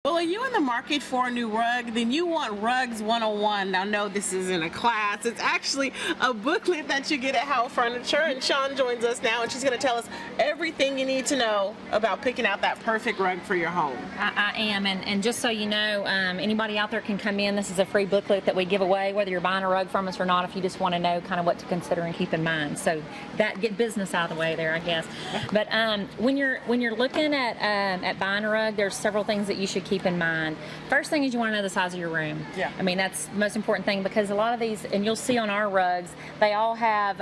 Well, are you in the market for a new rug? Then you want Rugs 101. Now, no, this isn't a class. It's actually a booklet that you get at Howell Furniture. And Sean joins us now, and she's going to tell us everything you need to know about picking out that perfect rug for your home. I am, and just so you know, anybody out there can come in. This is a free booklet that we give away, whether you're buying a rug from us or not, if you just want to know kind of what to consider and keep in mind. So that get business out of the way there, I guess. But when you're looking at buying a rug, there's several things that you should keep in mind. First thing is you want to know the size of your room. Yeah. I mean, that's the most important thing, because a lot of these, and you'll see on our rugs, they all have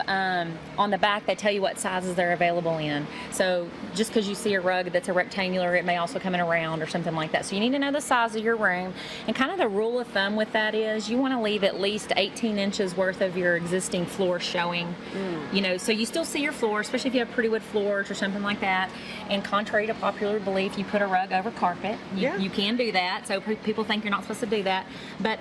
on the back, they tell you what sizes they're available in. So just because you see a rug that's a rectangular, it may also come in a round or something like that. So you need to know the size of your room. And kind of the rule of thumb with that is you want to leave at least 18 inches worth of your existing floor showing. You know, so you still see your floor, especially if you have pretty wood floors or something like that. And contrary to popular belief, you put a rug over carpet. You can do that. So people think you're not supposed to do that. But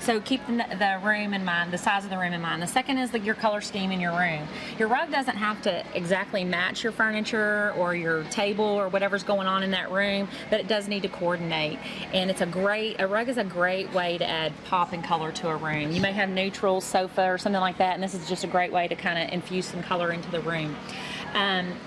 so keep the room in mind, the size of the room in mind. The second is your color scheme in your room. Your rug doesn't have to exactly match your furniture or your table or whatever's going on in that room, but it does need to coordinate. And it's a rug is a great way to add pop and color to a room. You may have neutral sofa or something like that, and this is just a great way to kind of infuse some color into the room.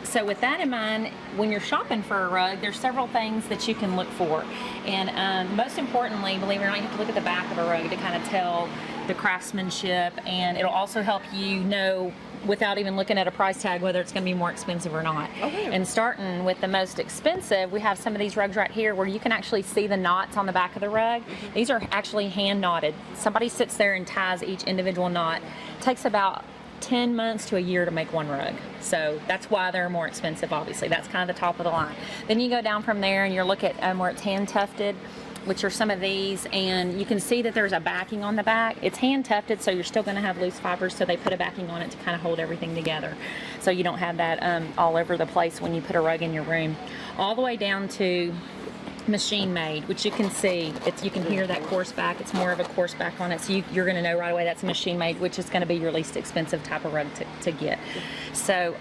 So with that in mind, when you're shopping for a rug, there's several things that you can look for. And most importantly, believe it or not, you have to look at the back of a rug to kind of tell the craftsmanship, and it'll also help you know, without even looking at a price tag, whether it's going to be more expensive or not. Okay. And starting with the most expensive, we have some of these rugs right here where you can actually see the knots on the back of the rug. These are actually hand knotted. Somebody sits there and ties each individual knot. It takes about 10 months to a year to make one rug. So that's why they're more expensive, obviously. That's kind of the top of the line. Then you go down from there and you look at where it's hand tufted, which are some of these, and you can see that there's a backing on the back. It's hand tufted, so you're still going to have loose fibers, so they put a backing on it to kind of hold everything together, so you don't have that all over the place when you put a rug in your room. All the way down to machine made, which you can see, you can hear that coarse back. It's more of a coarse back on it, so you're going to know right away that's machine made, which is going to be your least expensive type of rug to get. So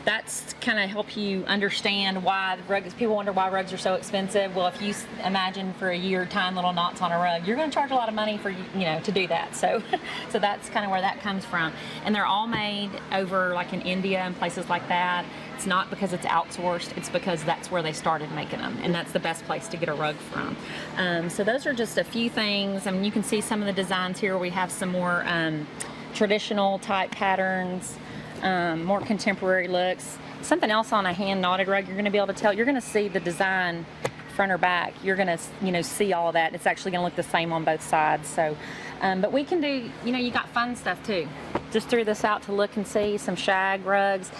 that's kind of help you understand why rugs. People wonder why rugs are so expensive. Well, if you imagine for a year tying little knots on a rug, you're going to charge a lot of money for to do that. So that's kind of where that comes from. And they're all made over like in India and places like that. It's not because it's outsourced, it's because that's where they started making them, and that's the best place to get a rug from. So those are just a few things. I mean, you can see some of the designs here. We have some more traditional type patterns, more contemporary looks. Something else on a hand knotted rug, you're going to be able to tell, you're going to see the design front or back. You're going to see all that. It's actually going to look the same on both sides. So but we can do, you got fun stuff too. Just threw this out to look and see some shag rugs.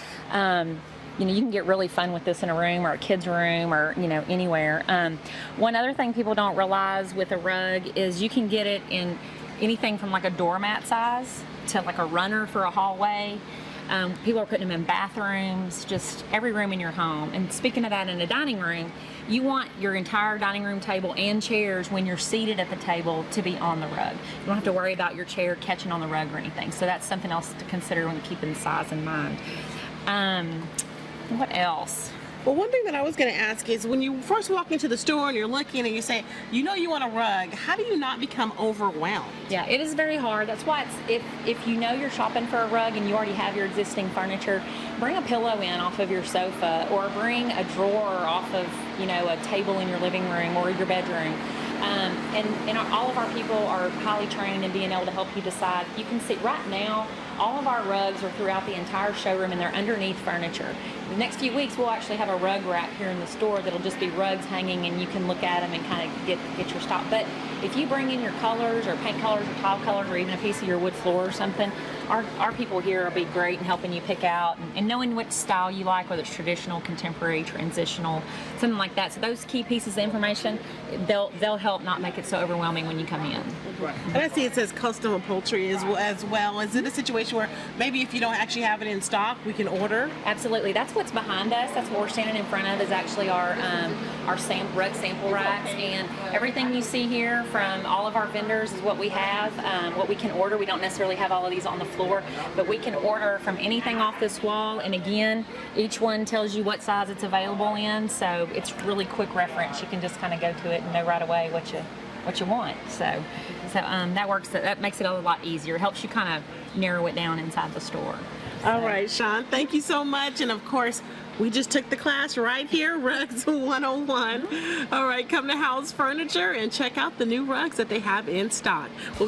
You can get really fun with this in a room or a kid's room or, anywhere. One other thing people don't realize with a rug is you can get it in anything from like a doormat size to like a runner for a hallway. People are putting them in bathrooms, just every room in your home. And speaking of that, in a dining room, you want your entire dining room table and chairs when you're seated at the table to be on the rug. You don't have to worry about your chair catching on the rug or anything. So that's something else to consider when keeping size in mind. What else? Well, one thing that I was going to ask is when you first walk into the store and you're looking and you say, you want a rug, how do you not become overwhelmed? Yeah, it is very hard. That's why if you know you're shopping for a rug and you already have your existing furniture, bring a pillow in off of your sofa, or bring a drawer off of, a table in your living room or your bedroom. And all of our people are highly trained in being able to help you decide. You can see right now, all of our rugs are throughout the entire showroom and they're underneath furniture. The next few weeks we'll actually have a rug rack here in the store that'll just be rugs hanging, and you can look at them and kind of get your stock. But if you bring in your colors or paint colors or tile colors or even a piece of your wood floor or something, our people here will be great in helping you pick out and knowing which style you like, whether it's traditional, contemporary, transitional, something like that. So those key pieces of information, they'll help not make it so overwhelming when you come in. Right. And I see it says custom upholstery as well. Is it a situation place where maybe if you don't actually have it in stock, we can order? Absolutely. That's what's behind us. That's what we're standing in front of is actually our rug sample racks, and everything you see here from all of our vendors is what we have, what we can order. We don't necessarily have all of these on the floor, but we can order from anything off this wall, and again, each one tells you what size it's available in, so it's really quick reference. You can just kind of go to it and know right away what you want. So that works. That makes it a lot easier. It helps you kind of narrow it down inside the store. All right, Sean, thank you so much. And of course, we just took the class right here, Rugs 101. All right, come to Howell's Furniture and check out the new rugs that they have in stock. We'll be